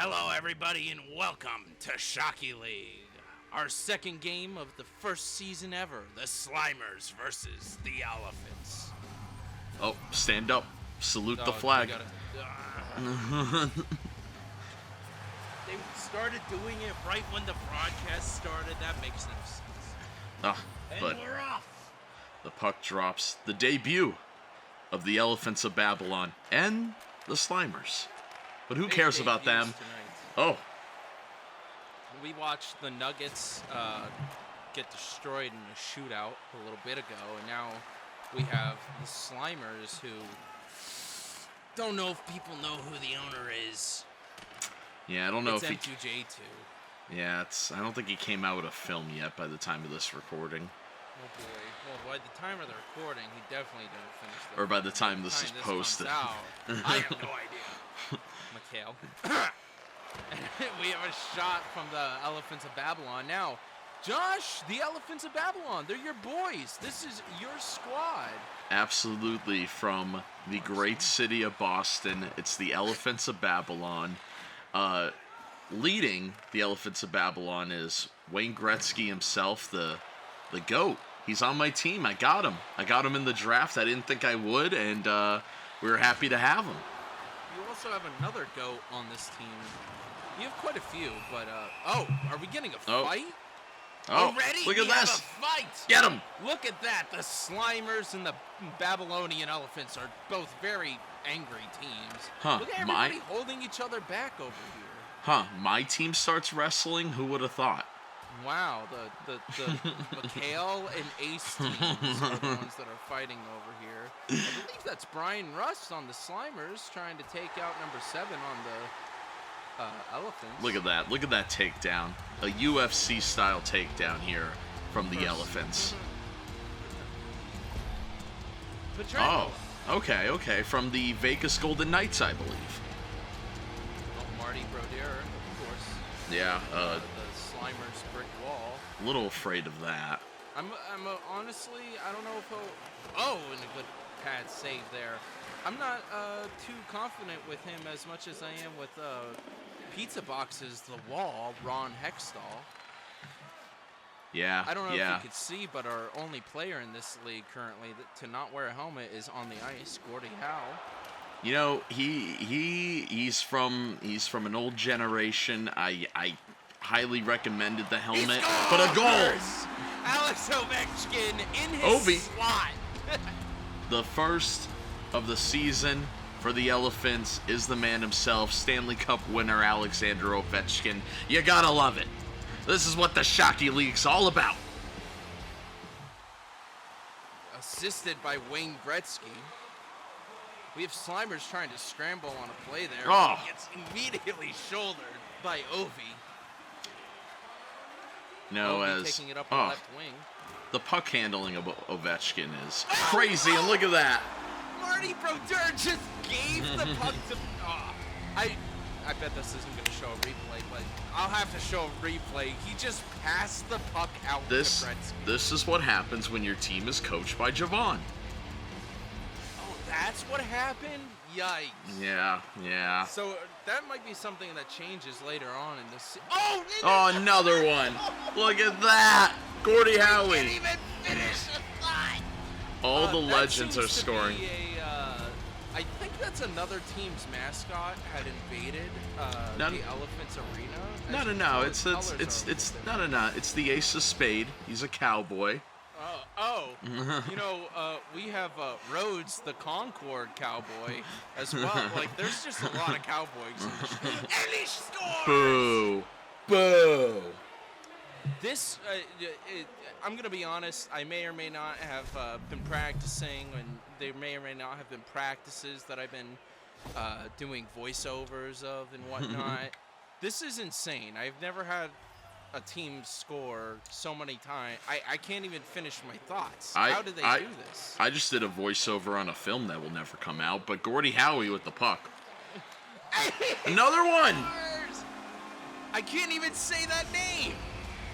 Hello, everybody, and welcome to Shockey League. Our second game of the first season ever, the Slimers versus the Elephants. Oh, stand up. Salute the flag. They started doing it right when the broadcast started. That makes no sense. But we're off. the puck drops. The debut of the Elephants of Babylon and the Slimers. But who cares about them? Tonight. Oh. We watched the Nuggets get destroyed in a shootout a little bit ago, and now we have the Slimers, who don't know if people know who the owner is. Yeah, I don't know it's if M2J2. Yeah, I don't think he came out with a film yet by the time of this recording. Oh boy. Well, by the time of the recording, he definitely didn't finish the Or by the time this is posted. I have no idea. Mikhail. We have a shot from the Elephants of Babylon. Now, Josh, the Elephants of Babylon, they're your boys. This is your squad. Absolutely, from the great city of Boston. It's the Elephants of Babylon. Leading the Elephants of Babylon is Wayne Gretzky himself, the GOAT. He's on my team. I got him. I got him in the draft. I didn't think I would, and we were happy to have him. You also have another GOAT on this team. You have quite a few, but are we getting a fight? Oh, already? Look at we have this. A fight. Get him. Look at that. The Slimers and the Babylonian Elephants are both very angry teams. Huh, Look at everybody holding each other back over here. Huh, my team starts wrestling? Who would have thought? Wow, the Mikhail and Ace teams are the ones that are fighting over here. I believe that's Brian Russ on the Slimers trying to take out number 7 on the Elephants. Look at that. Look at that takedown. A UFC-style takedown here from the Elephants. Petrenko. Oh, okay. From the Vegas Golden Knights, I believe. Oh, Marty Brodeur, of course. Yeah, the Slimers brick wall. A little afraid of that. I'm honestly, I don't know if he'll... Oh, and a good pad save there. I'm not too confident with him as much as I am with Pizza Box's The Wall, Ron Hextall. Yeah, I don't know if you could see, but our only player in this league currently to not wear a helmet is on the ice, Gordie Howe. You know, he's from an old generation. I highly recommended the helmet, but a goal. Alex Ovechkin in his slot. The first of the season for the Elephants is the man himself, Stanley Cup winner Alexander Ovechkin. You gotta love it. This is what the Shockey League's all about. Assisted by Wayne Gretzky. We have Slimers trying to scramble on a play there. Oh. He gets immediately shouldered by Ovi. No, Ovi taking it up on the left wing. The puck handling of Ovechkin is crazy, and look at that. Marty Brodeur just gave the puck to... I bet this isn't going to show a replay, but I'll have to show a replay. He just passed the puck out to Gretzky. This is what happens when your team is coached by Javon. Oh, that's what happened? Yikes. Yeah. So that might be something that changes later on in this... Oh, another one. Look at that. Gordie Howe. Can't even finish a thought. All the legends are seems to scoring. Be I think that's another team's mascot had invaded the Elephants arena. No. It's the Ace of Spade. He's a cowboy. We have Rhodes, the Concord cowboy, as well. Like, there's just a lot of cowboys in the street. And he scores! Boo! This, I'm going to be honest, I may or may not have been practicing, and there may or may not have been practices that I've been doing voiceovers of and whatnot. This is insane. I've never had a team score so many times. I can't even finish my thoughts. How did they do this? I just did a voiceover on a film that will never come out, but Gordie Howe with the puck. Another one! I can't even say that name!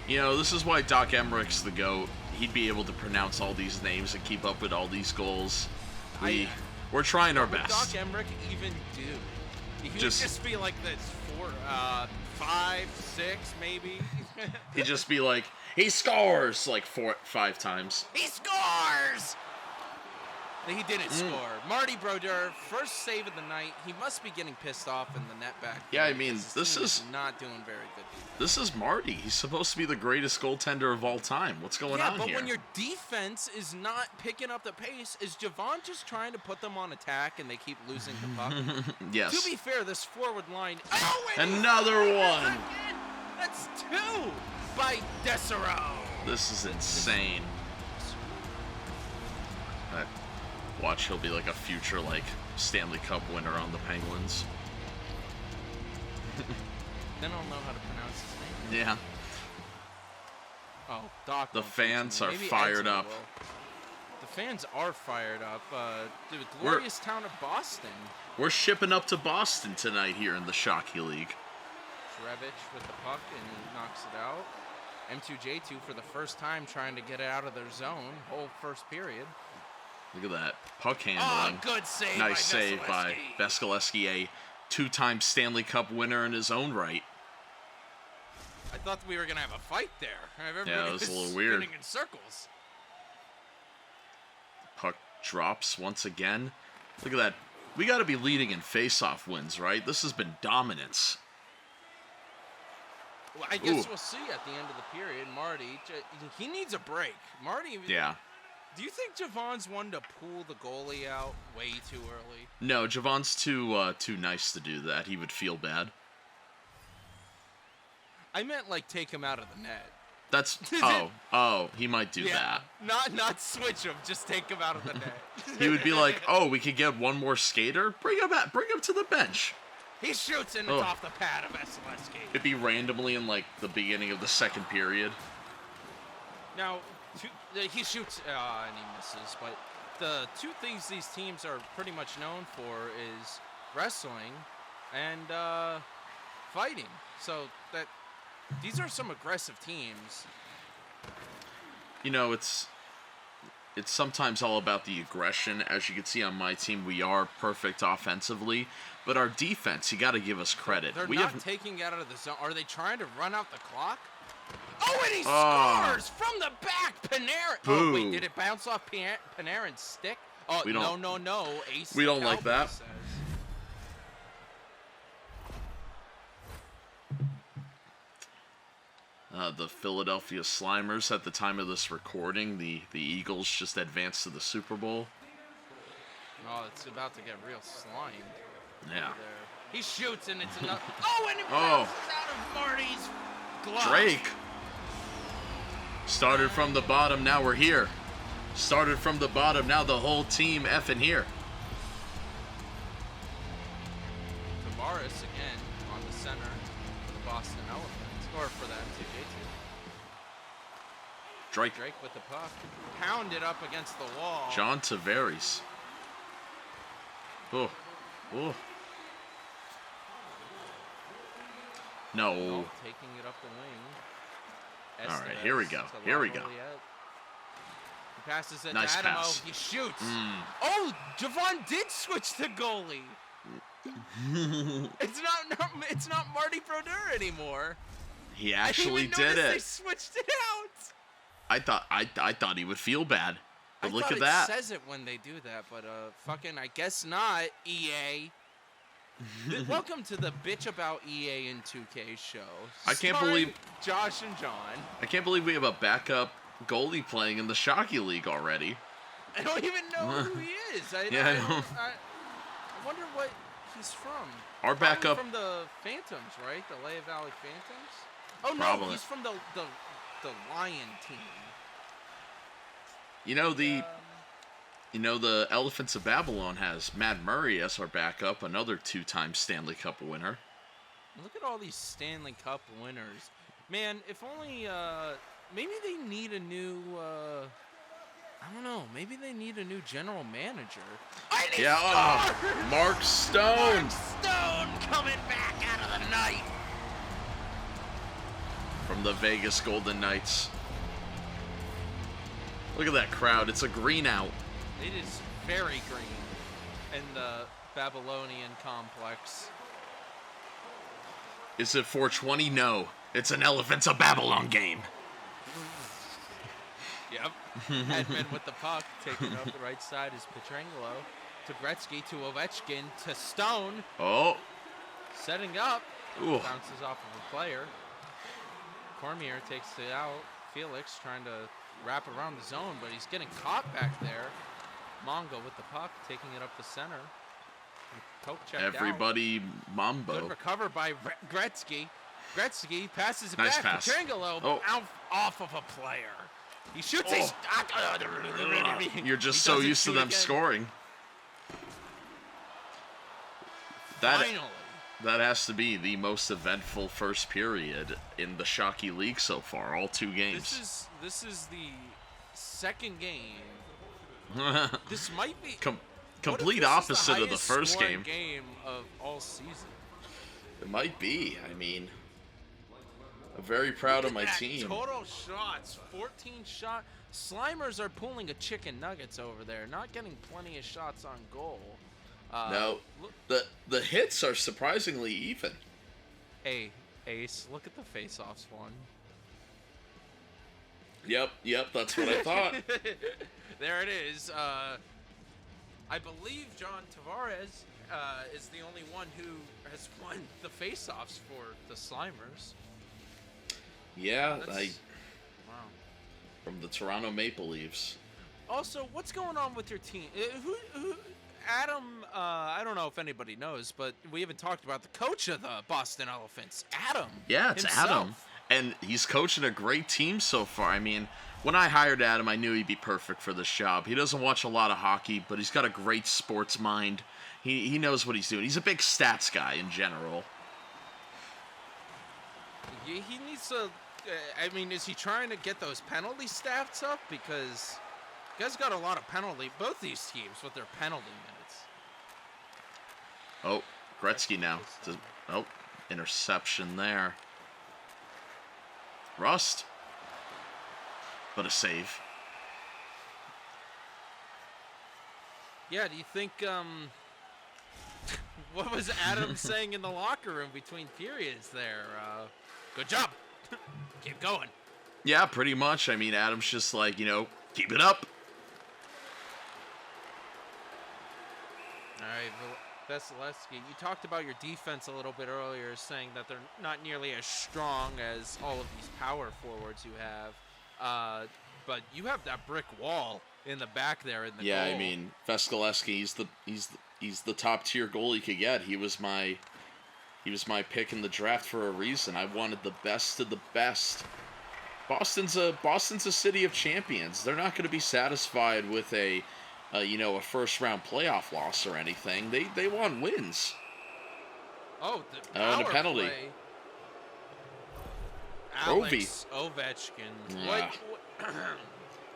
You know, this is why Doc Emmerich's the GOAT. He'd be able to pronounce all these names and keep up with all these goals. We're trying our best. What would Doc Emmerich even do? He would just be like this 4, 5, 6, maybe. He'd just be like, he scores like 4, 5 times. He scores! He didn't score. Marty Brodeur, first save of the night. He must be getting pissed off in the net back. Yeah, I mean, this is not doing very good defense. This is Marty. He's supposed to be the greatest goaltender of all time. What's going on here? Yeah, but when your defense is not picking up the pace, is Javon just trying to put them on attack and they keep losing the puck? Yes. To be fair, this forward line... Oh, another one! That's 2 by Desero. This is insane. Watch, he'll be like a future like Stanley Cup winner on the Penguins. Then I'll know how to pronounce his name. Yeah. Oh, Doc. The fans are fired up. The fans are fired up. The glorious town of Boston. We're shipping up to Boston tonight here in the Shockey League. Trevich with the puck and he knocks it out. M2J2 for the first time trying to get it out of their zone. Whole first period. Look at that. Puck handling. Oh, good save. Nice save by Vasilevsky, a 2-time Stanley Cup winner in his own right. I thought we were going to have a fight there. Yeah, it was a little weird. Spinning in circles. Puck drops once again. Look at that. We got to be leading in face-off wins, right? This has been dominance. Well, I guess we'll see at the end of the period. Marty, he needs a break. Marty... Yeah. Do you think Javon's one to pull the goalie out way too early? No, Javon's too nice to do that. He would feel bad. I meant like take him out of the net. That's he might do that. Not switch him, just take him out of the net. He would be like, "Oh, we could get one more skater. Bring him to the bench." He shoots and it's off the pad of Vasilevsky. It'd be randomly in like the beginning of the second period. Now, he shoots and he misses, but the two things these teams are pretty much known for is wrestling and fighting. So that these are some aggressive teams. You know, it's sometimes all about the aggression. As you can see on my team, we are perfect offensively, but our defense, you got to give us credit. They're we not taking it out of the zone. Are they trying to run out the clock? Oh, and he scores from the back. Panarin. Boo. Oh, wait, did it bounce off Panarin's stick? Oh, no. Ace. We don't like that. Says. The Philadelphia Slimers, at the time of this recording, the Eagles just advanced to the Super Bowl. Oh, it's about to get real slimed. Yeah. He shoots and it's enough. Oh, and it bounces out of Marty's glove. Drake. Started from the bottom, now we're here. Started from the bottom, now the whole team effing here. Tavares again on the center for the Boston Elephants, or for the M2J2. Drake with the puck. Pounded up against the wall. John Tavares. Oh. No. Taking it up the wing. All right, here we go. He passes it nice to Adamo. Pass. He shoots. Oh, Javon did switch the goalie. It's not Marty Brodeur anymore. He actually did it. They switched it out. I thought he would feel bad. But look at that. that. It says it when they do that, but fucking I guess not. EA. Welcome to the bitch about EA and 2K show. I can't believe Josh and John. I can't believe we have a backup goalie playing in the Shockey League already. I don't even know who he is. I wonder what he's from. Our backup from the Phantoms, right? The Lehigh Valley Phantoms. Oh Probably. No, he's from the Lion team. You know the Elephants of Babylon has Matt Murray as our backup, another 2-time Stanley Cup winner. Look at all these Stanley Cup winners. Man, if only maybe they need a new I don't know, maybe they need a new general manager. Mark Stone. Mark Stone coming back out of the night. From the Vegas Golden Knights. Look at that crowd. It's a green out. It is very green in the Babylonian complex. Is it 420? No. It's an Elephants of Babylon game. Yep. Edmund with the puck, taking up the right side is Pietrangelo to Gretzky to Ovechkin to Stone. Oh. Setting up. Ooh. Bounces off of a player. Cormier takes it out. Felix trying to wrap around the zone, but he's getting caught back there. Mongo with the puck, taking it up the center. Poke checked Everybody out. Mambo. Good recover by Gretzky. Gretzky passes it Nice back. pass. Pietrangelo off of a player. He shoots his... You're just so used to them scoring. Finally. That has to be the most eventful first period in the Shockey League so far, all 2 games. This is the second game. This might be complete opposite of the first game. Game of all season. It might be. I mean, I'm very proud of my team. Total shots, 14 shots. Slimers are pulling a chicken nuggets over there, not getting plenty of shots on goal. No, the hits are surprisingly even. Hey, Ace, look at the face-offs one. Yep, that's what I thought. There it is. I believe John Tavares is the only one who has won the face-offs for the Slimers. Yeah, wow. From the Toronto Maple Leafs. Also, what's going on with your team? Adam, I don't know if anybody knows, but we haven't talked about the coach of the Boston Elephants, Adam. Yeah, it's himself. Adam. And he's coaching a great team so far. I mean, when I hired Adam, I knew he'd be perfect for this job. He doesn't watch a lot of hockey, but he's got a great sports mind. He knows what he's doing. He's a big stats guy in general. He needs to... I mean, is he trying to get those penalty stats up? Because you guys got a lot of penalty... Both these teams with their penalty minutes. Oh, Gretzky now. Oh, interception there. Rust. But a save. Yeah, do you think, what was Adam saying in the locker room between periods there? Good job. Keep going. Yeah, pretty much. I mean, Adam's just like, keep it up. All right, Vasilevsky, you talked about your defense a little bit earlier, saying that they're not nearly as strong as all of these power forwards you have. But you have that brick wall in the back there in the goal. I mean, Vasilevsky, he's the top tier goal you could get. He was my pick in the draft for a reason. I wanted the best of the best. Boston's a city of champions. They're not going to be satisfied with a first round playoff loss or anything. They want wins. Oh, the and a penalty. Play. Alex Ovechkin. Yeah.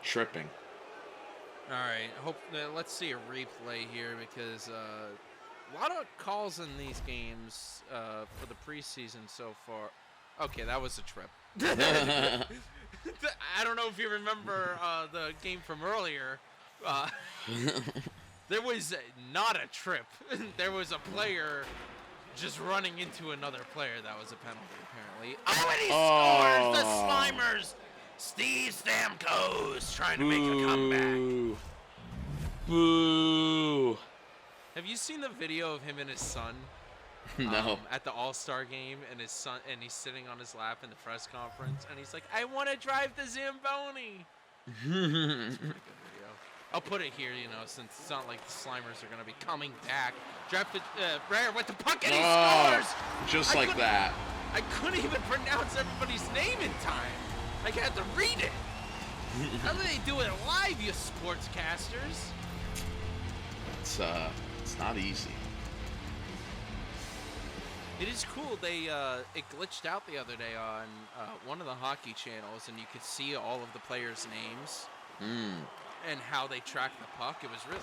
Tripping. All right. Let's see a replay here because a lot of calls in these games for the preseason so far. Okay, that was a trip. I don't know if you remember the game from earlier. There was not a trip. There was a player just running into another player. That was a penalty, apparently. Oh, and he scores! The Slimers! Steve Stamkos trying to make a comeback. Boo! Have you seen the video of him and his son? No. At the All-Star game, and his son, and he's sitting on his lap in the press conference, and he's like, "I want to drive the Zamboni." It's a pretty good video. I'll put it here, since it's not like the Slimers are going to be coming back. Drafted Rare with the puck, and he scores! Just like that. I couldn't even pronounce everybody's name in time. I had to read it. How do they do it live, you sportscasters? It's not easy. It is cool. It glitched out the other day on one of the hockey channels, and you could see all of the players' names and how they track the puck. It was really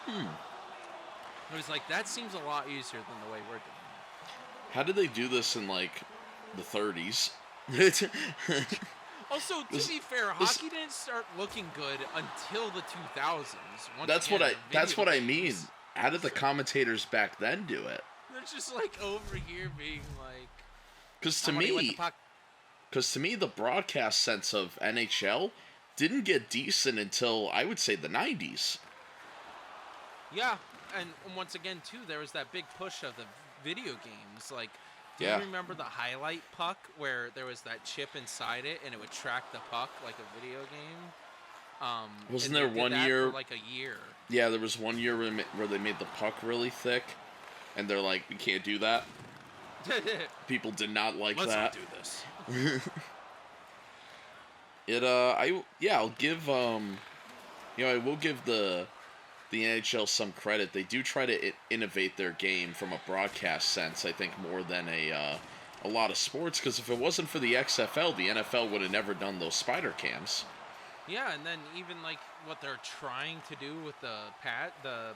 cool. It was like, that seems a lot easier than the way we're doing it. How did they do this in, like, the 30s? Also, to be fair, hockey didn't start looking good until the 2000s. That's what I mean. How did the commentators back then do it? just like over here being like, Because to somebody with the me, puck. the broadcast sense of NHL didn't get decent until I would say the 90s. Yeah, and once again too, there was that big push of the video games. Like, do Yeah. you remember the highlight puck where there was that chip inside it and it would track the puck like a video game? Wasn't and they there did one that year? for like a year? Yeah, there was one year where they made the puck really thick, and they're like, we can't do that. People did not like Let's that. not do this. I'll give I will give the NHL some credit. They do try to innovate their game from a broadcast sense, I think, more than a lot of sports, because if it wasn't for the XFL, the NFL would have never done those spider cams. Yeah, and then even like what they're trying to do with the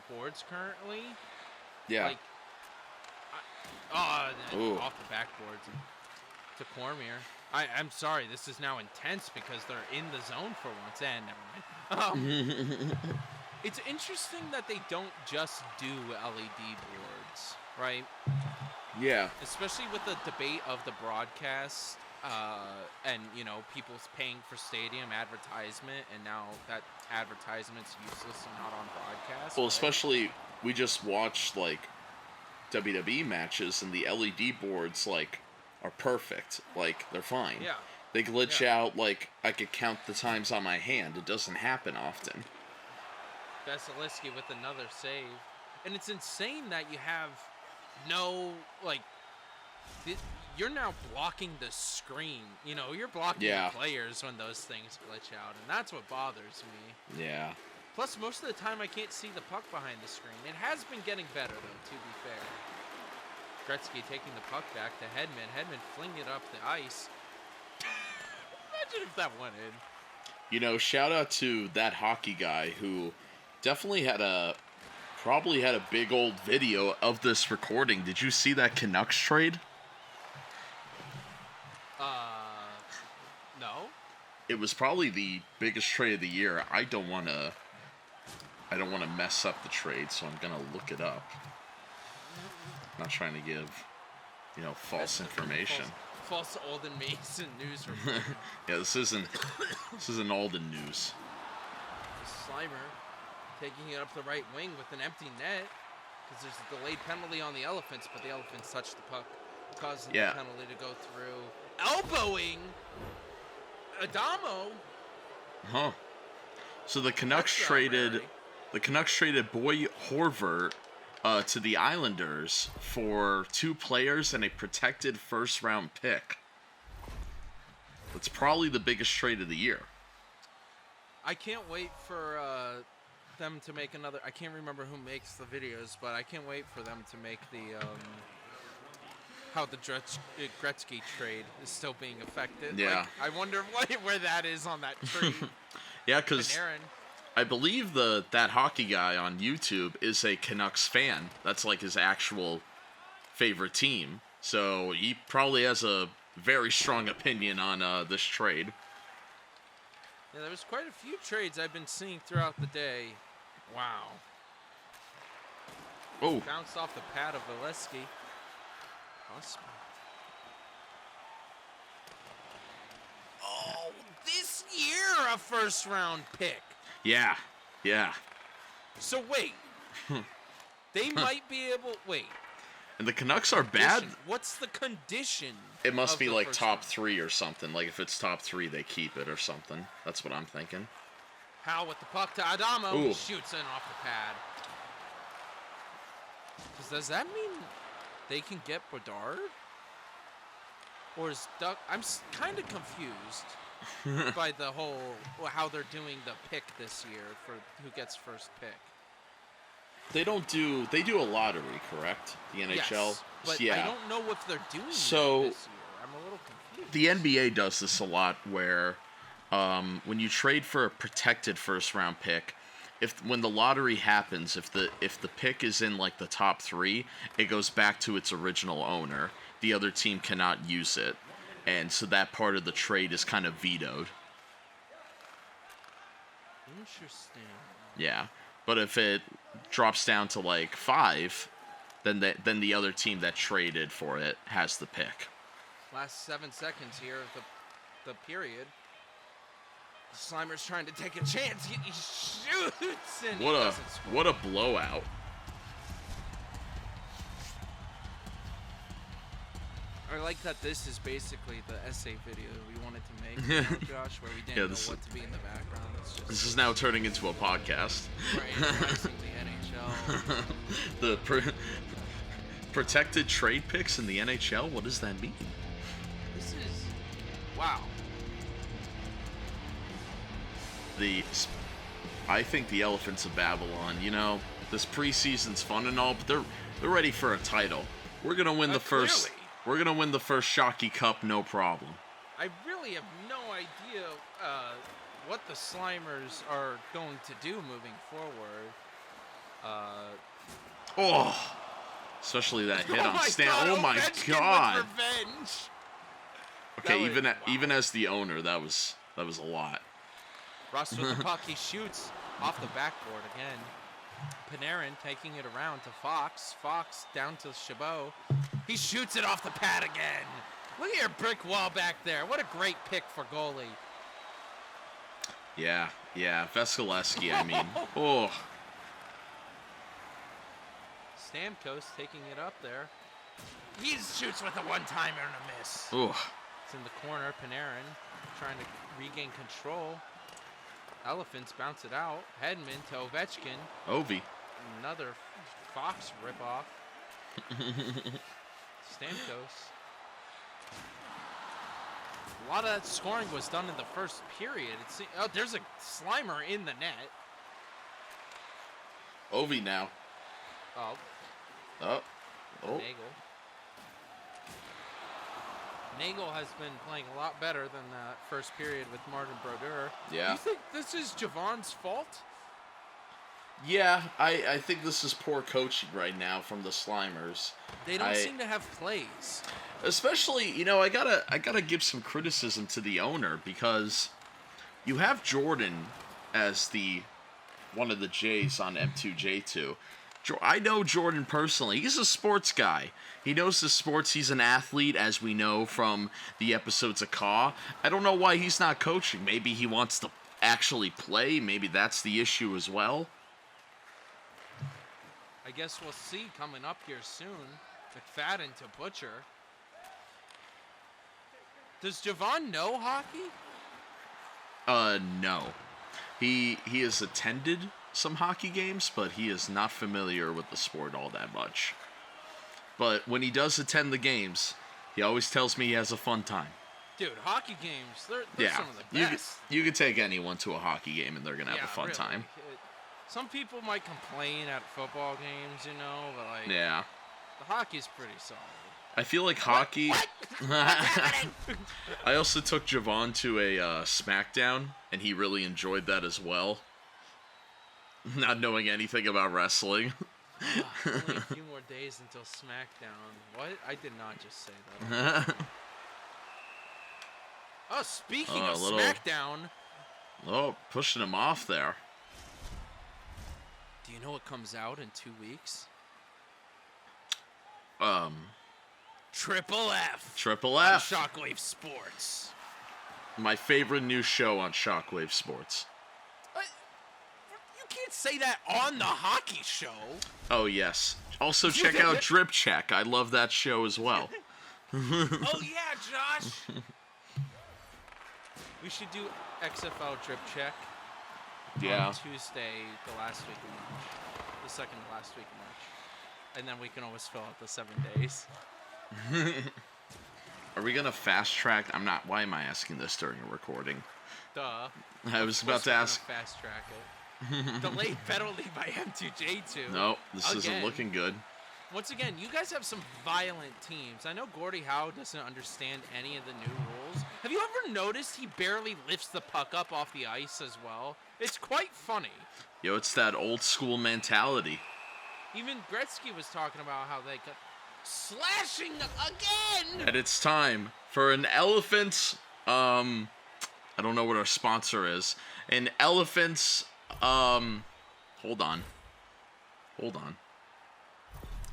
boards currently. Yeah. Like, Ooh. off the backboards to Cormier. I'm sorry, this is now intense because they're in the zone for once. And never mind. It's interesting that they don't just do LED boards, right? Yeah. Especially with the debate of the broadcast, and people's paying for stadium advertisement, and now that advertisement's useless and not on broadcast. Well, right? especially we just watched like WWE matches, and the LED boards like are perfect. Like, they're fine. Yeah. They glitch out like I could count the times on my hand. It doesn't happen often. Vasilevsky with another save. And it's insane that you have no, like, you're now blocking the screen. You're blocking the players when those things glitch out, and that's what bothers me. Yeah. Plus, most of the time, I can't see the puck behind the screen. It has been getting better, though, to be fair. Gretzky taking the puck back to Hedman. Hedman flinging it up the ice. Imagine if that went in. Shout out to that hockey guy who definitely probably had a big old video of this recording. Did you see that Canucks trade? No. It was probably the biggest trade of the year. I don't want to mess up the trade, so I'm gonna look it up. I'm not trying to give, false information. False Alden Mason news report. Yeah, this isn't Alden news. Slimer taking it up the right wing with an empty net because there's a delayed penalty on the Elephants, but the Elephants touched the puck, causing the penalty to go through. Elbowing Adamo. Huh. So the Canucks traded Boy Horvat to the Islanders for 2 players and a protected first-round pick. That's probably the biggest trade of the year. I can't wait for them to make another. I can't remember who makes the videos, but I can't wait for them to make the how the Gretzky trade is still being affected. Yeah. Like, I wonder where that is on that tree. Yeah, because I believe that hockey guy on YouTube is a Canucks fan. That's like his actual favorite team. So he probably has a very strong opinion on this trade. Yeah, there was quite a few trades I've been seeing throughout the day. Wow. Oh. Bounced off the pad of Valesky. Oh, this year a first-round pick. Yeah. So wait. They might be able... Wait. And the Canucks are bad? What's the condition? It must be like top 3 or something. Like if it's top 3, they keep it or something. That's what I'm thinking. Howe with the puck to Adamo. Ooh. He shoots in off the pad. Does that mean they can get Bedard? Or is Duck... I'm kind of confused by the whole... how they're doing the pick this year for who gets first pick. They do a lottery, correct? The NHL? Yes, but yeah. I don't know if they're doing so, that this year. I'm a little confused. The NBA does this a lot where when you trade for a protected first round pick, when the lottery happens, if the pick is in like the top 3, it goes back to its original owner. The other team cannot use it. And so that part of the trade is kind of vetoed. Interesting. Yeah. But if it drops down to like 5, then the other team that traded for it has the pick. Last 7 seconds here of the period. Slimer's trying to take a chance. He shoots and he doesn't score. What a blowout. I like that this is basically the essay video we wanted to make, you know, Josh, where we didn't know what to be in the background. This is now turning into a podcast. Right, analyzing the NHL. The protected trade picks in the NHL? What does that mean? This is... wow. I think the Elephants of Babylon, you know, this preseason's fun and all, but they're ready for a title. We're gonna win the first. Clearly. We're gonna win the first Shockey Cup, no problem. I really have no idea what the Slimers are going to do moving forward. Especially that hit on God, Stan. Oh my Ovechkin God. with revenge. Okay, even as the owner, that was a lot. Ross with the puck, he shoots off the backboard again. Panarin taking it around to Fox. Fox down to Chabot. He shoots it off the pad again. Look at your brick wall back there. What a great pick for goalie. Yeah, Vasilevsky, I mean. Oh. Stamkos taking it up there. He shoots with a one-timer and a miss. Oh. It's in the corner. Panarin trying to regain control. Elephants bounce it out. Hedman to Ovechkin. Ovi. Another Fox ripoff. Stamkos. A lot of that scoring was done in the first period. Oh, there's a Slimer in the net. Ovi now. Oh. Oh. Nagel has been playing a lot better than that first period with Martin Brodeur. Yeah. You think this is Javon's fault? Yeah, I think this is poor coaching right now from the Slimers. They don't seem to have plays. Especially, you know, I gotta give some criticism to the owner because you have Jordan as one of the J's on M2J2. I know Jordan personally. He's a sports guy. He knows the sports. He's an athlete, as we know from the episodes of Caw. I don't know why he's not coaching. Maybe he wants to actually play. Maybe that's the issue as well. I guess we'll see coming up here soon. McFadden to Butcher. Does Javon know hockey? No. He has attended some hockey games, but he is not familiar with the sport all that much. But when he does attend the games, he always tells me he has a fun time. Dude, hockey games, they're some of the best. You could take anyone to a hockey game and they're going to have a fun time. Some people might complain at football games, you know, but like, yeah, the hockey's pretty solid. I feel like hockey... What? I also took Javon to a SmackDown, and he really enjoyed that as well. Not knowing anything about wrestling. Only a few more days until SmackDown. What? I did not just say that. Oh, speaking of SmackDown... Oh, pushing him off there. Do you know what comes out in 2 weeks? Triple F. Triple F. On Shockwave Sports. My favorite new show on Shockwave Sports. You can't say that on the hockey show. Oh, yes. Also, check out Drip Check. I love that show as well. Oh, yeah, Josh. We should do XFL Drip Check. Yeah. On Tuesday, the last week of March. The second to last week of March. And then we can always fill out the 7 days. Are we gonna fast track? I'm not. Why am I asking this during a recording? Duh. I was about to ask. Fast track it. Delayed penalty by M2J2. No, this isn't looking good. Once again, you guys have some violent teams. I know Gordie Howe doesn't understand any of the new rules. Have you ever noticed he barely lifts the puck up off the ice as well? It's quite funny. Yo, it's that old school mentality. Even Gretzky was talking about how they got slashing again. And it's time for an Elephants. I don't know what our sponsor is. An Elephants. Hold on.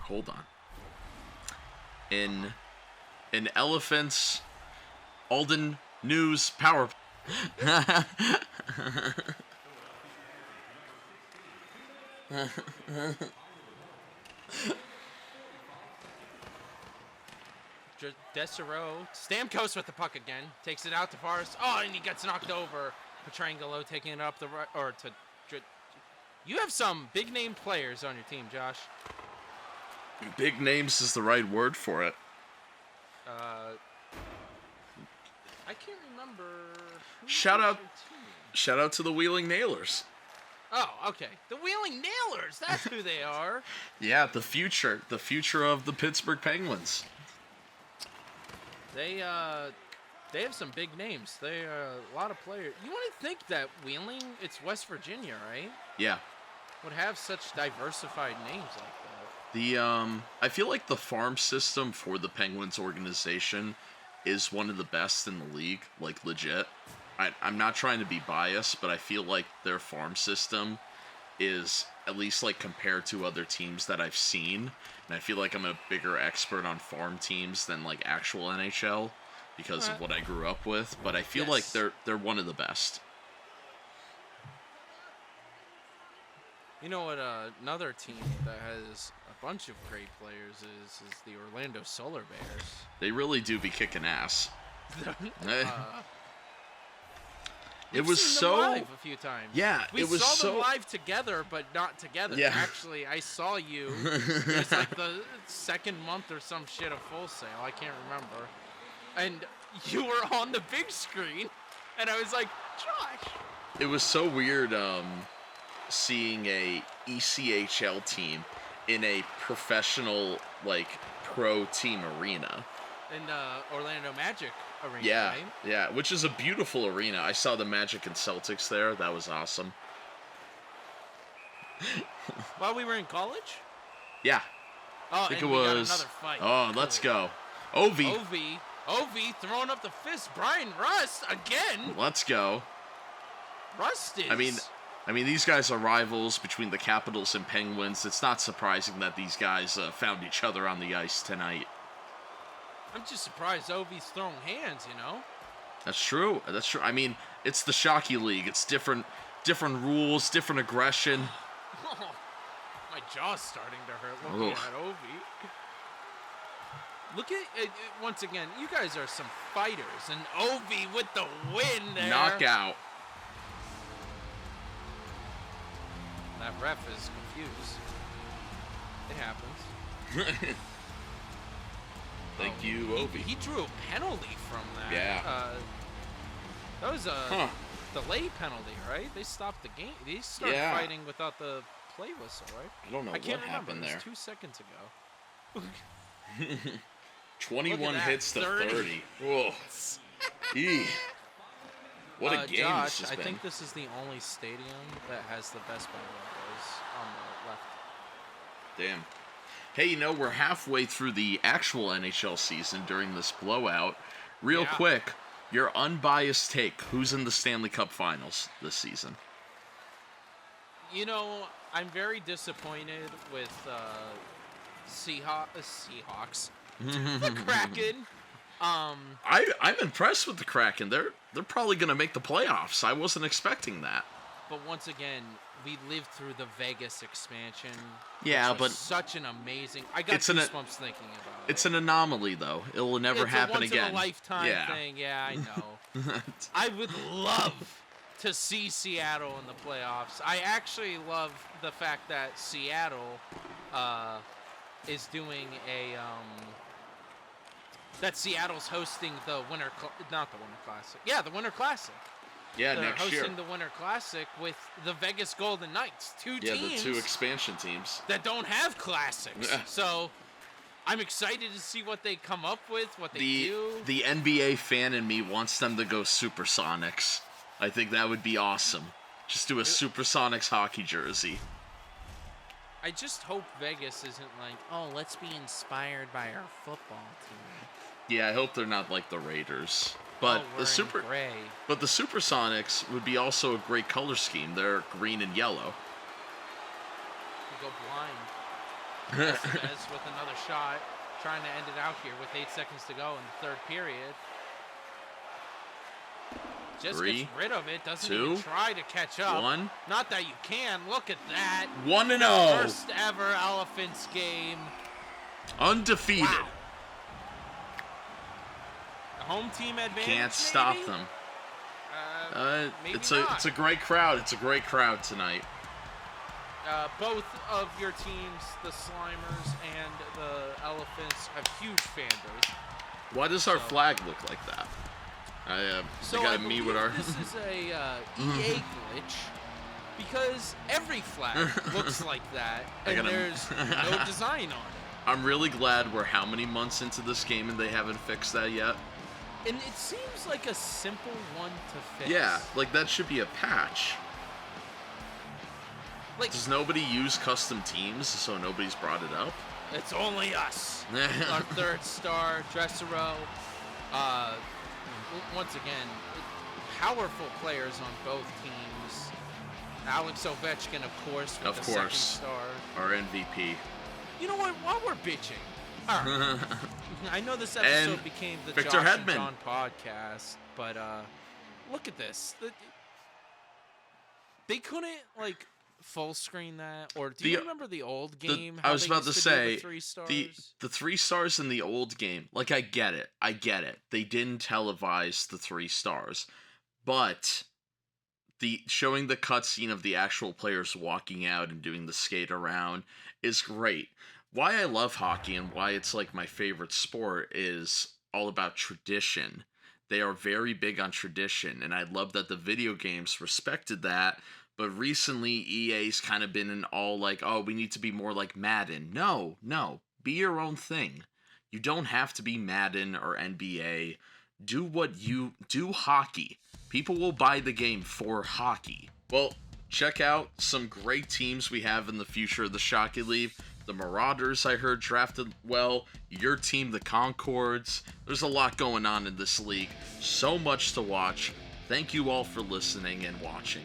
hold on. In Elephants, Alden News Power. Desero. Stamkos with the puck again. Takes it out to Forrest. Oh, and he gets knocked over. Petrangelo taking it up the right. Or to. You have some big name players on your team, Josh. Big names is the right word for it. I can't remember. Shout out to the Wheeling Nailers. Oh, okay. The Wheeling Nailers. That's who they are. Yeah, the future of the Pittsburgh Penguins. They have some big names. They are a lot of players. You wouldn't think that Wheeling, it's West Virginia, right? Yeah. Would have such diversified names like that. I feel like the farm system for the Penguins organization is one of the best in the league, like legit. I'm not trying to be biased, but I feel like their farm system is, at least like compared to other teams that I've seen, and I feel like I'm a bigger expert on farm teams than like actual NHL because of what I grew up with, but I feel like they're one of the best. You know what? Another team that has a bunch of great players is the Orlando Solar Bears. They really do be kicking ass. It was seen so them live a few times. Yeah, we it was saw so them live together, but not together. Yeah. Actually, I saw you. It was like the second month or some shit of Full Sail. I can't remember. And you were on the big screen, and I was like, Josh. It was so weird seeing a ECHL team in a professional, like, pro team arena. In Orlando Magic arena, Yeah, right? yeah, which is a beautiful arena. I saw the Magic and Celtics there. That was awesome. While we were in college? Yeah. Oh, I think and it we got was. another fight. Oh, let's go. Ovi. Ovi throwing up the fist. Brian Rust again. Let's go. Rust is. I mean, these guys are rivals between the Capitals and Penguins. It's not surprising that these guys found each other on the ice tonight. I'm just surprised Ovi's throwing hands, you know? That's true. That's true. I mean, it's the Shockey League. It's different rules, different aggression. My jaw's starting to hurt looking at Ovi. Look at it, once again, you guys are some fighters, and Ovi with the win there. Knockout. That ref is confused. It happens. Thank you, Ovi. He drew a penalty from that. Yeah. That was a delay penalty, right? They stopped the game. They started fighting without the play whistle, right? I don't know what happened there. It was 2 seconds ago. 21 hits to 30. Whoa. What a game Josh, this has been. I think this is the only stadium that has the Best Buy logos on the left. Damn. Hey, you know, we're halfway through the actual NHL season during this blowout. Real quick, your unbiased take. Who's in the Stanley Cup Finals this season? You know, I'm very disappointed with Seahawks. The Kraken. I'm impressed with the Kraken. They're probably going to make the playoffs. I wasn't expecting that. But once again, we lived through the Vegas expansion. Yeah, which was but such an amazing. I got goosebumps thinking about it. It's an anomaly, though. It will never happen again. It's a once-in-a-lifetime thing. Yeah, I know. I would love to see Seattle in the playoffs. I actually love the fact that Seattle is doing a that Seattle's hosting the not the Winter Classic. Yeah, the Winter Classic. Yeah, They're next year. hosting the Winter Classic with the Vegas Golden Knights, two teams. Yeah, the two expansion teams that don't have classics. So I'm excited to see what they come up with, what they do. The NBA fan in me wants them to go Supersonics. I think that would be awesome. Just do a Supersonics hockey jersey. I just hope Vegas isn't like, oh, let's be inspired by our football team. Yeah, I hope they're not like the Raiders. But the Supersonics would be also a great color scheme. They're green and yellow. You go blind. Estevez with another shot, trying to end it out here with 8 seconds to go in the third period. Just 3, gets rid of it, doesn't 2, even try to catch up. 1. Not that you can. Look at that. 1-0. First ever Elephants game. Undefeated. Wow. The home team advantage. Can't stop maybe? them. Maybe It's not. a great crowd. It's a great crowd tonight. Both of your teams, the Slimers and the Elephants, have huge fan base. Why does our flag look like that? I gotta meet with our. This is a EA glitch because every flag looks like that, and there's no design on it. I'm really glad we're how many months into this game and they haven't fixed that yet. And it seems like a simple one to fix. Yeah, like that should be a patch. Like, does nobody use custom teams, so nobody's brought it up? It's only us. Our third star, Dressero. Once again, powerful players on both teams. Alex Ovechkin, of course, with the second star. Our MVP. You know what? While we're bitching, all right. I know this episode became the Victor Josh and Hedman. John podcast, but look at this. They couldn't like full screen that, or do you remember the old game? I was about to say the 3 stars? the 3 stars in the old game. Like I get it. They didn't televise the 3 stars, but the showing the cutscene of the actual players walking out and doing the skate around is great. Why I love hockey and why it's like my favorite sport is all about tradition. They are very big on tradition, and I love that the video games respected that. But recently, EA's kind of been in all like, oh, we need to be more like Madden. No, be your own thing. You don't have to be Madden or NBA. Do hockey. People will buy the game for hockey. Well, check out some great teams we have in the future of the Shockey League. The Marauders, I heard, drafted well. Your team, the Concords. There's a lot going on in this league. So much to watch. Thank you all for listening and watching.